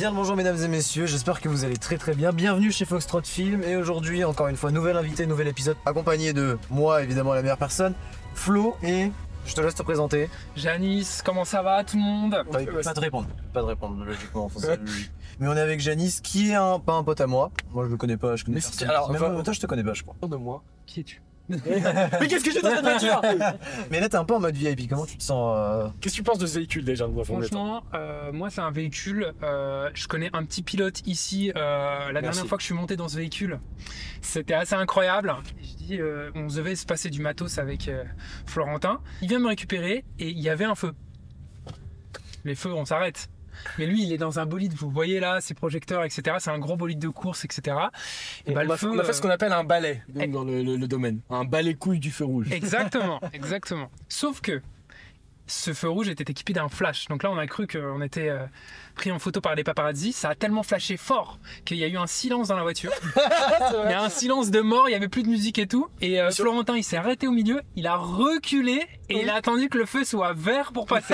Bien le bonjour mesdames et messieurs, j'espère que vous allez très bien. Bienvenue chez Foxtrot Film et aujourd'hui encore une fois nouvel invité, nouvel épisode accompagné de moi évidemment la meilleure personne, Flo, et je te laisse te présenter. Janice, comment ça va tout le monde? Pas de répondre logiquement, c'est logique. Mais on est avec Janice qui est pas un pote à moi. Moi je le connais pas, je connais personne. Alors, même toi je te connais pas je crois. De moi. Qui es-tu? Mais qu'est-ce que j'ai dans cette voiture? Mais là t'es un peu en mode VIP, comment tu te sens Qu'est-ce que tu penses de ce véhicule déjà? Franchement, moi c'est un véhicule, je connais un petit pilote ici, la dernière fois que je suis monté dans ce véhicule, c'était assez incroyable. Je dis, on devait se passer du matos avec Florentin, il vient me récupérer et il y avait un feu. Les feux, on s'arrête. Mais lui, il est dans un bolide, vous voyez là, ses projecteurs, etc. C'est un gros bolide de course, etc. Et bah, on a fait ce qu'on appelle un balai dans le domaine. Un balai couille du feu rouge. Exactement, exactement. Sauf que ce feu rouge était équipé d'un flash. Donc là, on a cru qu'on était pris en photo par les paparazzi. Ça a tellement flashé fort qu'il y a eu un silence dans la voiture. Il y a un silence de mort, il n'y avait plus de musique et tout. Et Florentin, il s'est arrêté au milieu, il a reculé et il a attendu que le feu soit vert pour passer.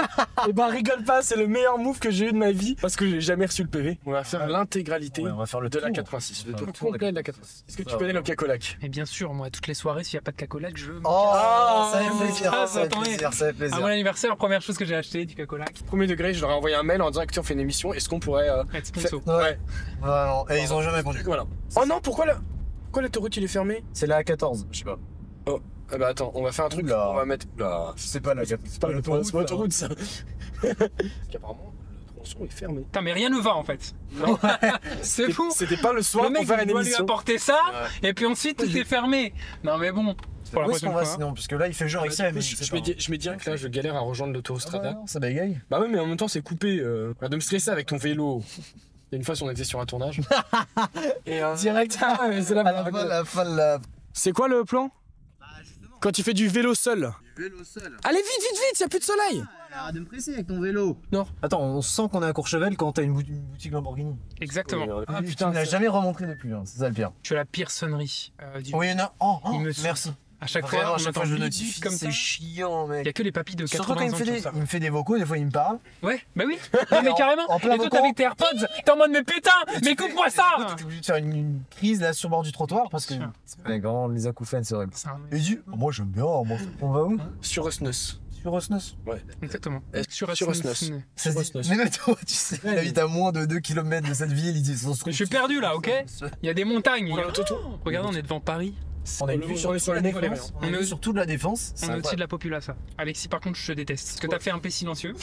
Et bah rigole pas, c'est le meilleur move que j'ai eu de ma vie parce que j'ai jamais reçu le PV. On va faire l'intégralité on va faire le de tour. la 86. Le tour Le tour complet de la 86. Est-ce que tu connais le cacolac? Et bien sûr, moi, toutes les soirées, s'il n'y a pas de cacolac, je veux. Oh, Ah, ça fait plaisir, ah, ça fait attendez. plaisir, ça fait plaisir. À mon anniversaire, première chose que j'ai acheté, du cacolac. Premier degré, je leur ai envoyé un mail en disant que on fait une émission. Est-ce qu'on pourrait Être sponsor. Ouais. Vraiment. Et ils ont jamais répondu. Voilà. Oh non, pourquoi l'autoroute il est fermé? C'est la A14, je sais pas. Oh, ah bah attends, on va faire un truc. Oula. On va mettre. Oula. C'est pas la A14. C'est pas l'autoroute ça. Parce qu'apparemment, le tronçon est fermé. Putain, mais rien ne va en fait. Non, C'est fou. C'était pas le soir Le mec, pour faire il une doit lui émission. apporter ça, et puis ensuite tout est fermé. Non mais bon, pour la Où est-ce qu'on prochaine va fois. sinon? Parce que là il fait genre il sait, mais Je me dis que là je galère à rejoindre l'autostrada. ça bégaye. Bah ouais, mais en même temps c'est coupé. De me stresser avec ton vélo. Il y a une fois on était sur un tournage. Et direct, c'est À la fin de la. C'est quoi le plan? Quand tu fais du vélo seul. Vélo seul. Allez vite, y a plus de soleil. Arrête de me presser avec ton vélo. Non. Attends, on sent qu'on est à Courchevel quand t'as une boutique Lamborghini. Exactement. Ah Tu putain, n'as jamais remontré depuis, hein. C'est ça le pire. Tu as la pire sonnerie du. Oui, il y en a. Oh, Il me merci. À chaque Vraiment, fois, à on chaque fois entend je le bip, notifie, bip comme ça. c'est chiant, Il y a mec. que les papis de Surtout quand 80 ans qui ont ça. il me fait des vocaux, des fois il me parle. Ouais, bah oui. Non, mais carrément. en plein Et toi, vocaux. avec tes AirPods, t'es en mode mais putain, mais coupe-moi ça. T'es obligé de faire une crise là sur le bord du trottoir parce que. Mec, vraiment, les acouphènes, c'est horrible. C'est un- Et du. Moi j'aime bien, moi. On va où? Sur Osnos. Sur Osnos. Ouais. Exactement. Sur Sur Osnos. Osnos. Ça se dit- Osnos. Mais même toi, tu sais, il habite à moins de 2 km de cette ville, il dit son Mais je suis perdu là, ok? Il y a des montagnes. Regarde, Regardez, on est devant Paris. On a une vue sur sur la le défense. On On est est sur toute la défense. On est au-dessus de la populace. Alexis, par contre, je te déteste. Parce que t'as fait un P silencieux.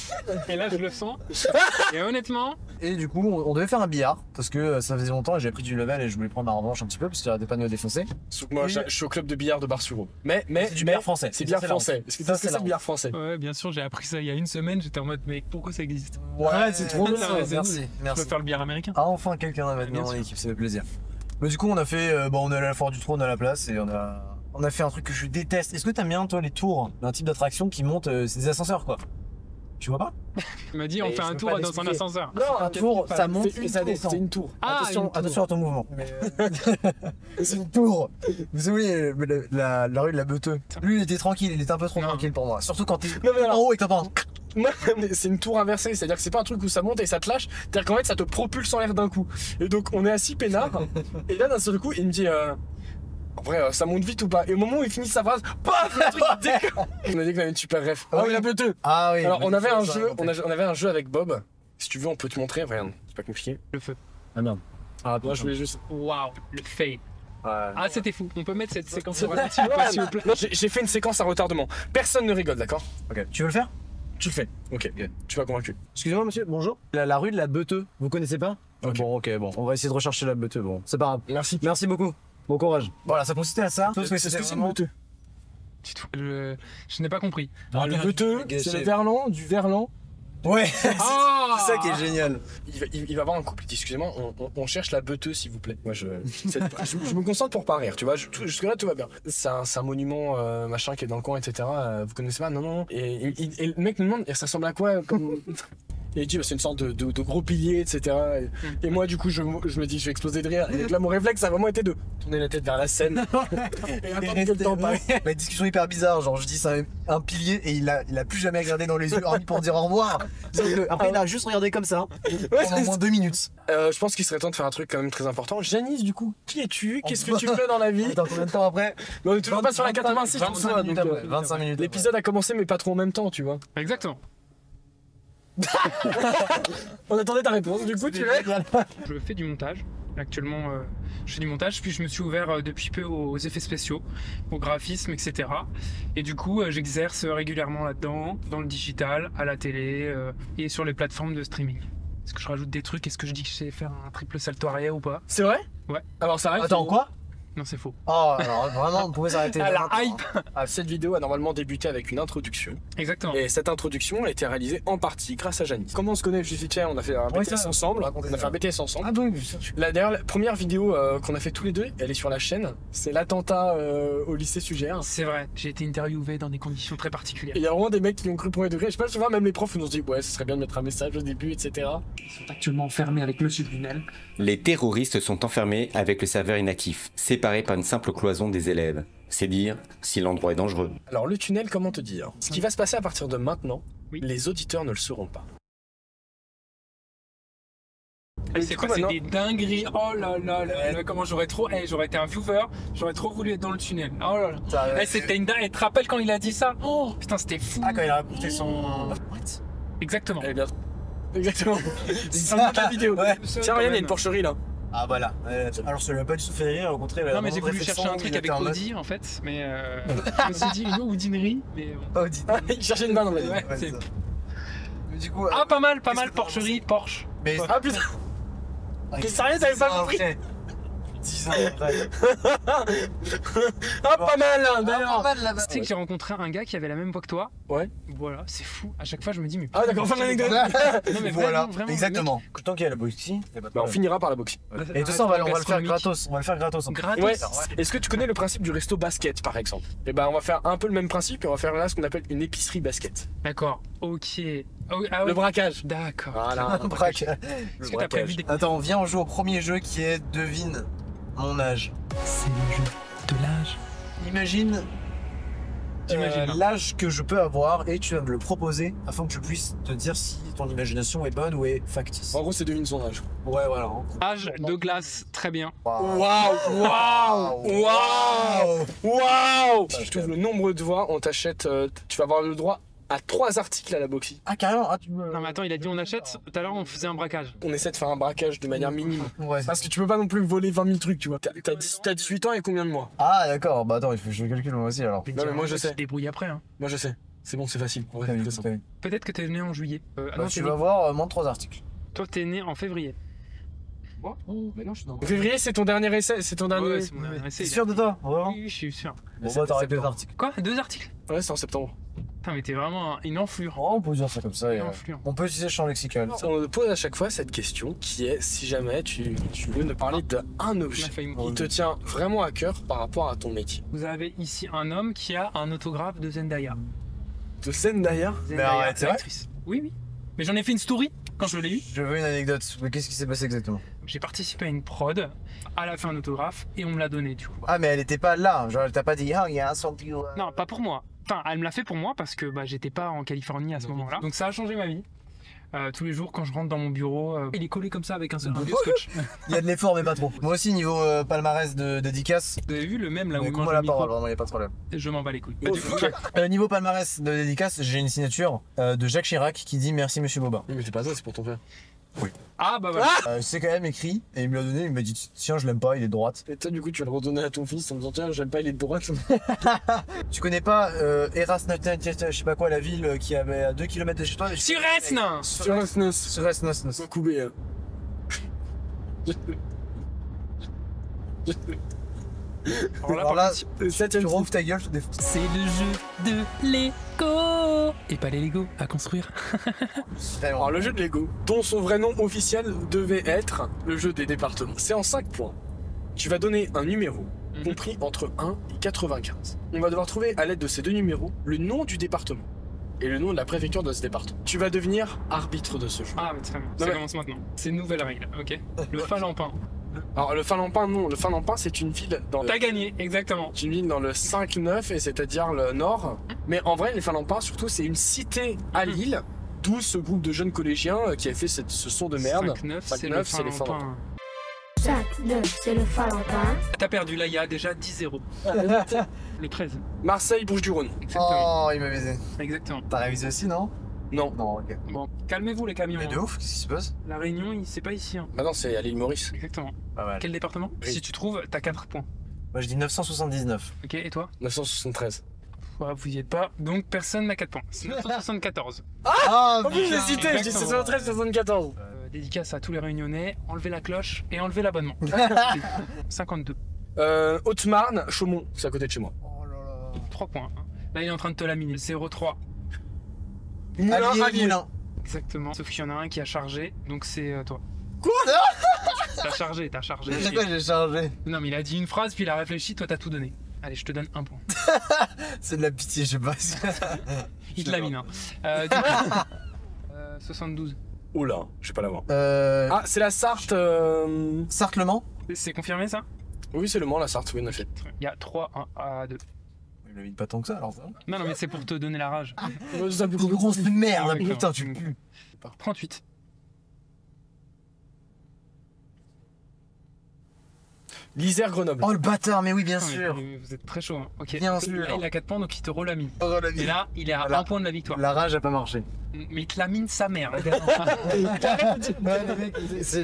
Et là, je le sens. Et honnêtement, Et du coup, on devait faire un billard parce que ça faisait longtemps et j'avais pris du level et je voulais prendre ma revanche un petit peu parce qu'il arrêtait pas de nous défoncer. Sauf que moi, je suis au club de billard de Bar-sur-Aube. Mais C'est du billard français. C'est billard Ça, c'est la français. honte. Est-ce que Ça, tu sais ce que c'est c'est la le billard français? ouais, bien sûr, j'ai appris ça il y a une semaine. J'étais en mode, mais pourquoi ça existe? Ouais, c'est trop bien. Ça, c'est Merci, Je merci. peux faire le bière américain. Ah, enfin quelqu'un maintenant Bien dans sûr. l'équipe, ça fait plaisir. Mais du coup, on a fait, on est allé à la Foire du Trône à la place et on a fait un truc que je déteste. Est-ce que t'aimes bien toi les tours d'un type d'attraction qui monte, c'est des ascenseurs quoi? Tu vois pas? Il m'a dit, on Mais fait je un peux tour pas dans un l'expliquer. ascenseur. Non, un tour, ça monte et ça descend. C'est une tour. Ah, attention, une tour. attention à ton mouvement. C'est une tour. Vous savez, la rue de la Beuteux. Lui, il était tranquille, il était un peu trop Non. tranquille pour moi. Surtout quand t'es Non, mais alors- en haut et que t'entends. Non, mais c'est une tour inversée, c'est-à-dire que c'est pas un truc où ça monte et ça te lâche, c'est-à-dire qu'en fait ça te propulse en l'air d'un coup. Et donc on est assis peinard, et là d'un seul coup il me dit en vrai ça monte vite ou pas? Et au moment où il finit sa phrase, paf, le truc il décolle. On a dit qu'on avait une super ref. Ah oui, la Beuteux. Ah oui. Alors on avait un Ça, jeu, raconter. on avait un jeu avec Bob. Si tu veux on peut te montrer, regarde, c'est pas compliqué. Le feu. Ah merde. Ah, Moi je voulais juste. Waouh, le fade. Ouais. Ah, c'était fou. On peut mettre cette séquence au Ouais, ralenti ou pas, s'il vous plaît? non, j'ai fait une séquence à retardement. Personne ne rigole, d'accord? Ok. Tu veux le faire? Tu le fais. Ok. Tu m'as convaincu. Excusez-moi monsieur, bonjour. La rue de la Beuteux, vous connaissez pas? Ok. Bon, ok, bon. On va essayer de rechercher la Beuteux, bon. C'est pas grave. Merci. Merci beaucoup. Bon courage. Voilà, ça consistait à ça. Parce que Est-ce c'était que c'est vraiment- le Beuteux? Du tout. Je n'ai pas compris. Le Beuteux, c'est le Verlan, du Verlan. Ouais. Ah, C'est ça qui est génial. Il va avoir un couple, il dit excusez-moi, on cherche la Beuteux s'il vous plaît. Moi je me concentre pour pas rire, tu vois, jusque là tout va bien. C'est un monument machin qui est dans le coin, etc. Vous connaissez pas? Non. Et le mec nous demande, et ça ressemble à quoi comme... Et il dit, bah, c'est une sorte de gros pilier, etc. Et moi, du coup, je me dis, je vais exploser de rire. Et là, mon réflexe, ça a vraiment été de tourner la tête vers la scène. Et attendre que le temps passe. La discussion est hyper bizarre, genre je dis c'est un pilier et il a plus jamais regardé dans les yeux hormis pour dire au revoir. Après il a juste regardé comme ça pendant au moins 2 minutes. Je pense qu'il serait temps de faire un truc quand même très important. Janice, du coup, qui es-tu? Qu'est-ce que tu fais dans la vie? Attends, combien de temps après? Mais on est toujours pas sur la 86, 25 minutes après. 25 minutes. L'épisode a commencé, mais pas trop en même temps, tu vois. Exactement. On attendait ta réponse, du coup, tu l'as. Je fais du montage. Actuellement, je fais du montage, puis je me suis ouvert depuis peu aux effets spéciaux, au graphisme, etc. Et du coup, j'exerce régulièrement là-dedans, dans le digital, à la télé et sur les plateformes de streaming. Est-ce que je rajoute des trucs? Est-ce que je dis que je sais faire un triple salto arrière ou pas? C'est vrai? Ouais. Alors ça reste. Attends, quoi? Non, c'est faux. Oh, alors vraiment, on pouvait s'arrêter Ah, là. la hype! Cette vidéo a normalement débuté avec une introduction. Exactement. Et cette introduction a été réalisée en partie grâce à Janice. Comment on se connaît, Justin? Tiens, on a fait un Ouais, BTS ça, ensemble. racontez On a ça. fait un BTS ensemble. Ah donc, bien sûr. D'ailleurs, la première vidéo qu'on a fait tous les deux, elle est sur la chaîne. C'est l'attentat au lycée Sugère. C'est vrai, j'ai été interviewé dans des conditions très Et particulières. il y a vraiment des mecs qui l'ont cru premier degré. Je sais pas, souvent même les profs nous ont dit ouais, ce serait bien de mettre un message au début, etc. Ils sont actuellement enfermés avec le sublinel. Les terroristes sont enfermés avec le serveur inactif, séparés par une simple cloison des élèves. C'est dire si l'endroit est dangereux. Alors le tunnel, comment te dire? Ce qui va se passer à partir de maintenant, Oui. les auditeurs ne le sauront pas. Il Et s'est du coup, passé maintenant- des dingueries. Oh là là là là, comment j'aurais trop. J'aurais été un viewer, j'aurais trop voulu être dans le tunnel. Oh là là. C'était une dingue. Et tu te rappelles quand il a dit ça? Oh putain, c'était fou. Ah, quand il a raconté son. What? Exactement. Elle est bien. Exactement. C'est un de la vidéo. Ouais. Tiens, regarde, il y a une porcherie là. Ah voilà. Alors ça lui a pas du tout fait rire, au contraire. Non, mais j'ai voulu chercher un truc avec Audi en fait, mais je me suis dit une Audinerie, mais bon. Audi. Il cherchait une balle, on va dire. Ouais, Ouais, c'est- c'est ça. Mais du coup. Ah, pas mal, qu'est-ce que- Porcherie, Porsche. Mais. Ah putain. T'es sérieux, t'avais pas compris? 10 ans après. Ah, pas mal hein, d'ailleurs. Tu sais que j'ai rencontré un gars qui avait la même voix que toi. Ouais. Voilà, c'est fou. À chaque fois, je me dis, mais. Ah d'accord, fin de l'anecdote. Non, mais Voilà, vraiment, exactement. Tant qu'il y a la boxing, y a pas de Bah, on problème. finira par la boxe. Et tout ça, on va le faire gastronomique. gratos. On va le faire gratos. Gratos. Ouais. Est-ce que tu connais le principe du resto basket par exemple? Et ben on va faire un peu le même principe et on va faire là ce qu'on appelle une épicerie basket. D'accord, ok. Ah oui, Le braquage. D'accord. Voilà. Un braque. Est-ce que t'as prévu des. Attends, viens, on joue au premier jeu qui est devine mon âge. C'est le jeu de l'âge. Imagine J'imagine. l'âge que je peux avoir et tu vas me le proposer afin que je puisse te dire si ton imagination est bonne ou est factice. En gros, c'est devine son âge. Ouais, voilà. Âge de glace, très bien. Waouh, waouh, waouh, waouh. Si tu trouves le nombre de voix, on t'achète. Tu vas avoir le droit à 3 articles à la boxy. Ah, carrément. Ah, tu me. Non, mais attends, il a dit on achète. Tout à l'heure, on faisait un braquage. On essaie de faire un braquage de manière minime. Ouais. Parce que tu peux pas non plus voler 20 000 trucs, tu vois. T'as 18 ans et combien de mois? Ah, d'accord. Bah, attends, il faut que je le calcule moi aussi alors. Non, mais moi, je sais. Tu te débrouilles après. Hein. Moi je sais. C'est bon, c'est facile. En vrai, T'as vu, fais ça. t'as vu. Peut-être que t'es né en juillet. Ah Bah, non, tu t'es vas né- voir moins de 3 articles. Toi, t'es né en février. Mais non, je suis dans. Février, c'est ton dernier essai. C'est ton dernier. Ouais, c'est mon dernier essai. T'es sûr de toi? Vraiment? Oui, je suis sûr. Bon, bah, t'aurais 2 articles. Quoi? 2 articles? Ouais, c'est en septembre. Putain, mais t'es vraiment une enflure. Oh, on peut dire ça comme ça. Une enflure. On peut utiliser le champ lexical. On pose à chaque fois cette question qui est si jamais tu veux nous parler d'un On a objet failli qui mourir. te tient vraiment à cœur par rapport à ton métier. Vous avez ici un homme qui a un autographe de Zendaya. De scène d'ailleurs. Zendaya, arrête, c'est vrai l'actrice. Oui, oui. Mais j'en ai fait une story quand je l'ai eu. Je veux une anecdote. Mais qu'est-ce qui s'est passé exactement? J'ai participé à une prod, elle a fait un autographe et on me l'a donné du coup. Ah, mais elle était pas là. Genre, elle t'a pas dit, ah, il y a un centime. Non, pas pour moi. Enfin, elle me l'a fait pour moi parce que bah, j'étais pas en Californie à ce moment-là. Donc ça a changé ma vie. Tous les jours quand je rentre dans mon bureau, il est collé comme ça avec un vieux scotch. Il y a de l'effort, mais pas trop. Moi aussi, niveau palmarès de dédicace. Vous avez vu le même là où Mais il comment mange la le micro. parole, vraiment, il n'y a pas de problème. Je m'en bats les couilles. Oh, Du coup, Niveau palmarès de dédicace, j'ai une signature de Jacques Chirac qui dit merci Monsieur Bobin. Mais c'est pas ça, c'est pour ton frère. ah bah voilà. C'est quand même écrit et il me l'a donné. Il m'a dit tiens, je l'aime pas, il est de droite. Et toi, du coup, tu vas le redonner à ton fils en me disant tiens, j'aime pas, il est de droite. Tu connais pas Erasmus, je sais pas quoi, la ville qui avait à 2 km de chez toi? Suresne. Sur un snos. Suresnes. Coubé. Alors là, Alors là, tu rouvres ta gueule, je te défonce. c'est le jeu de Lego. Et pas les Lego à construire. Alors, le jeu de Lego, dont son vrai nom officiel devait être le jeu des départements. C'est en 5 points. Tu vas donner un numéro compris entre 1 et 95. On va devoir trouver à l'aide de ces deux numéros le nom du département. et le nom de la préfecture de ce département. Tu vas devenir arbitre de ce jeu. Ah, mais très bien. Non, Ça mais- commence maintenant. C'est une nouvelle règle, ok. Le Falampin. Alors le Falampin, non. Le Falampin, c'est une ville dans T'as gagné, exactement. C'est une ville dans le 5-9, et c'est-à-dire le nord. Mais en vrai, les Falampins, surtout, c'est une cité à Lille, d'où ce groupe de jeunes collégiens qui a fait ce son de merde. 5-9, c'est 5-9, le c'est les Falampin. 5-9, c'est le Falampin. T'as perdu là, il y a déjà 10-0. Le 13. Marseille, Bouches-du-Rhône. Exactement. Oh, il m'a baisé. Exactement. T'as révisé aussi, non? Non. Non, ok. Bon, calmez-vous les camions. Mais de hein. ouf, qu'est-ce qui se passe? La Réunion, c'est pas ici. Hein. Ah non, c'est à l'île Maurice. Exactement. Pas mal. Quel département? Oui. Si tu trouves, t'as 4 points. Moi, je dis 979. Ok, et toi? 973. Ouais, vous y êtes pas. Donc personne n'a 4 points. C'est 974. Ah, En plus, je l'ai cité, je dis Exactement. 73-74. Dédicace à tous les Réunionnais. Enlevez la cloche et enlevez l'abonnement. 52. Haute-Marne, Chaumont, c'est à côté de chez moi. Oh là là. 3 points. Hein. Là, il est en train de te laminer. 0,3. Allier, Moulin. Exactement. Sauf qu'il y en a un qui a chargé. Donc c'est toi. Quoi? T'as chargé, t'as chargé. C'est quoi, j'ai chargé? Non, mais il a dit une phrase, puis il a réfléchi. Toi, t'as tout donné. Allez, je te donne 1 point. C'est de la pitié, je sais pas. Il te lamine. Hein. Du coup, 72. Oh là, je vais pas l'avoir. Euh. Ah, c'est la Sarthe. Sartlement? C'est confirmé ça? Oui, c'est le Mans, la Sarthe, oui, en effet. Il y a 3, 1 à 2. Il me pas tant que ça, alors ça. Non, non, mais c'est pour te donner la rage. C'est un peu Une grosse merde, Ouais, putain, d'accord. tu pues. 38. l'Isère, Grenoble. Oh le bâtard, mais oui, bien Putain, sûr. mais vous êtes très chaud. Hein. Ok. Bien Là, sûr. il a 4 points, donc il te relamine. Oh, la vie. Et là, il est à Voilà. 1 point de la victoire. La rage a pas marché. Mais il te lamine sa mère. Ouais, les mecs,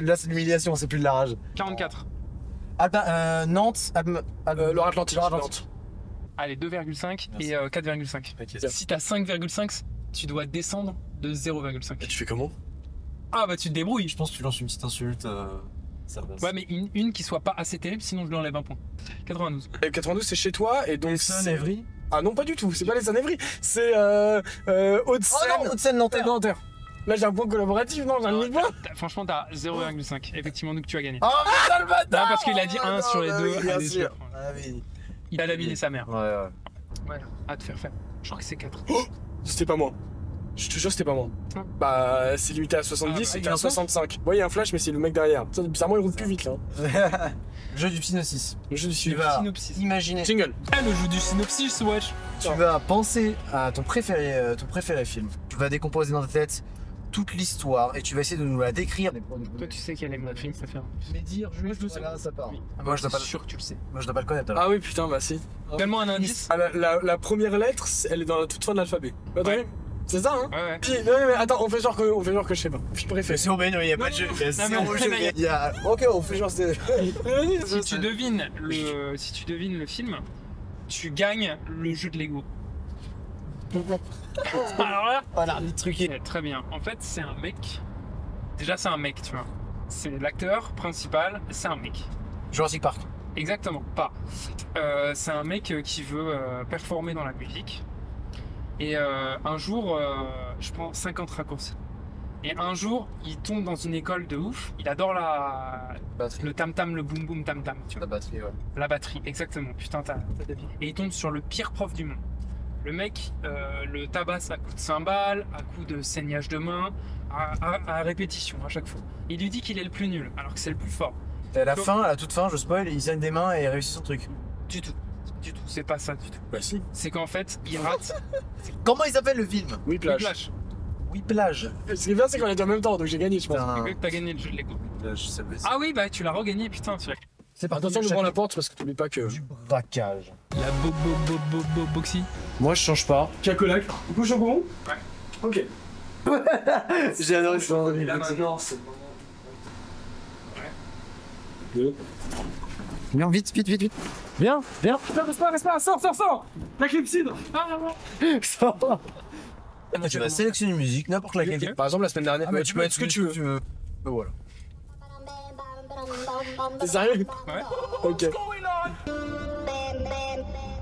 là, c'est l'humiliation, c'est plus de la rage. 44. Nantes, Loire-Atlantique. Loire-Atlantique. Allez, 2,5 Merci. et 4,5. Si t'as 5,5, tu dois descendre de Et 0,5. tu fais comment? Ah bah tu te débrouilles. Je pense que tu lances une petite insulte, ça passe. Ouais, mais une qui soit pas assez terrible, sinon je lui enlève un point. 92. Et 92, c'est chez toi, et donc. Essonne, c'est- Évry. Ah non, pas du tout, c'est pas les Évry, c'est Haute-Seine. Oh non, Haute-Seine, Nanterre. Nanterre. Là, j'ai un point collaboratif, non? J'ai un demi-point. Franchement, t'as 0,5. Effectivement, donc tu as gagné. Oh putain, le bâtard. Non, parce qu'il a dit Oh, 1 non, sur les bah deux. oui, bien Allez, sûr. sûr. Ah oui. Il a laminé sa mère. Ouais, ouais. Ouais, à te faire faire. Je crois que c'est 4. C'était pas moi. Je te jure, c'était pas moi. Non. Bah, c'est limité à Ah, 70, bah, c'était il y a à un flash 65. Ouais, il y a un flash, mais c'est le mec derrière. Ça, bizarrement, il roule plus vite, là. Jeu du synopsis. Le jeu du Tu suivant. vas Synopsis. imaginer. Jingle. Ah, le jeu du synopsis, wesh. Tu vas penser à ton préféré film. Tu vas décomposer dans ta tête toute l'histoire et tu vas essayer de nous la décrire. Toi, tu sais quel est mon film préféré. Mais dire juste, je le sais. voilà, ça part. Oui. Moi, je dois pas le- sûr que tu le sais. Moi, je dois pas le connaître alors. Ah oui, putain, bah si. Donne-moi un indice. Ah, la première lettre, elle est dans la toute fin de l'alphabet. Attends, Ouais. c'est ça, hein? Ouais, ouais. Si, non, mais attends, on fait genre que je sais pas. Film préféré. C'est Aubin, il y a pas de jeu. Il y a Non, zéro mais- jeu. mais- Il y a... Ok, on fait genre c'est. Si tu devines le film, tu gagnes le jeu de Lego. Alors là, Voilà, les truqué. très bien. En fait, c'est un mec. Déjà, c'est un mec, tu vois. C'est l'acteur principal, c'est un mec. Jurassic Park. Exactement, pas. C'est un mec qui veut performer dans la musique. Et un jour, je prends 50 raccourcis. Et un jour, il tombe dans une école de ouf. Il adore Batterie. le tam-tam, le boum-boum tam-tam. Tu vois. La batterie, ouais. La batterie, exactement. Putain, t'as deviné. Et il tombe sur le pire prof du monde. Le mec le tabasse à coups de cymbales, à coups de saignage de main, à répétition à chaque fois. Il lui dit qu'il est le plus nul, alors que c'est le plus fort. Et à la fin, à la toute fin, je spoil, il saigne des mains et il réussit son truc. Du tout. Du tout. C'est pas ça du tout. Bah si. C'est qu'en fait, il rate Comment il s'appelle le film? Oui, plage. Whiplash. Whiplash. Ce qui est bien, c'est qu'on a dit en même temps, donc j'ai gagné, je pense. Putain. Que t'as gagné le jeu de Lego. Je sais pas. Ah oui, bah tu l'as regagné, putain. Tu l'as. C'est parti. Attention, nous ouvrons la porte parce que t'oublies pas que. Du braquage. La boxy. Moi, je change pas. Cacolac. Du coup, Chambon? Ouais. Ok. J'ai adoré ce moment. Là maintenant, c'est le moment. Viens, vite, vite, vite, vite. Viens, viens. Reste pas, sors! La clepsydre! Sors. Tu vas sélectionner une musique, n'importe laquelle. Ok. Par exemple, la semaine dernière, bah, tu peux mettre ce que tu veux. Voilà. T'es sérieux? Ouais. Ok.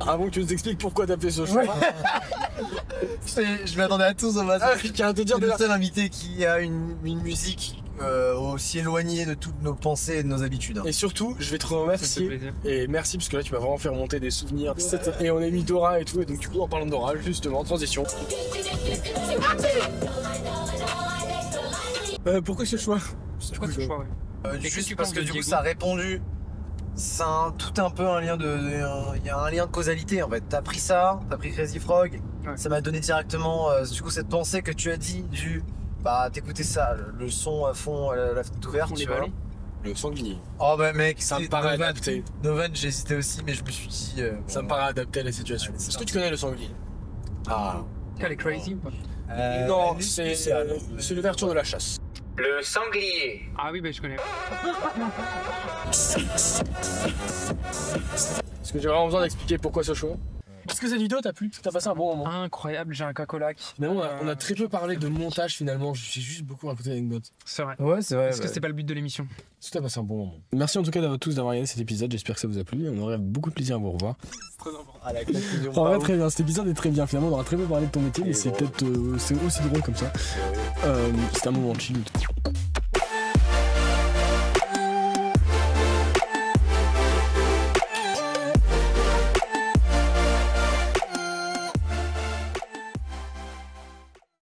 Avant que tu nous expliques pourquoi t'as fait ce choix. Je m'attendais à tout, ça va. Ah, je tiens à te dire C'est le déjà. seul invité qui a une musique aussi éloigné de toutes nos pensées et de nos habitudes. Hein. Et surtout, je vais te Ça fait remercier. plaisir. Et merci parce que là tu m'as vraiment fait remonter des souvenirs. Et on a mis Dora et tout. Et donc du coup en parlant de Dora, justement, transition. Pourquoi ce choix? Pourquoi ce choix, ouais. Et qu'est-ce que Juste tu parce penses que de du coup Diego ça a répondu. C'est tout un peu un lien de. Il y a un lien de causalité en fait. T'as pris ça, t'as pris Crazy Frog, Ouais. ça m'a donné directement du coup cette pensée que tu as dit du. Bah t'écoutais ça, le son à fond, la fenêtre ouverte, On tu les vois. ballons. Le sanglier. Oh bah mec, Ça me paraît Novan, adapté. Novan, j'ai hésité aussi, mais je me suis dit. Ça me paraît adapté à la situation. Allez, c'est Est-ce que parti. tu connais le sanglier? Ah. Elle est crazy ou pas? Non, c'est l'ouverture de la chasse. Le sanglier. Ah oui, bah je connais. Est-ce que j'ai vraiment besoin d'expliquer pourquoi ce choix? Est-ce que cette vidéo t'a plu? T'as passé un bon moment? Incroyable, j'ai un cacolac. Finalement, on a très peu parlé de montage finalement. J'ai juste beaucoup raconté d'anecdotes. C'est vrai. Ouais, c'est vrai. Est-ce que c'était pas le but de l'émission? Est-ce que t'as passé un bon moment? Merci en tout cas d'avoir tous d'avoir regardé cet épisode. J'espère que ça vous a plu. On aurait beaucoup de plaisir à vous revoir. C'est très important. Ah, la conclusion. En vrai, très bien. Cet épisode est très bien. Finalement, on aura très peu parlé de ton métier, mais c'est peut-être c'est aussi drôle comme ça. C'était un moment chill.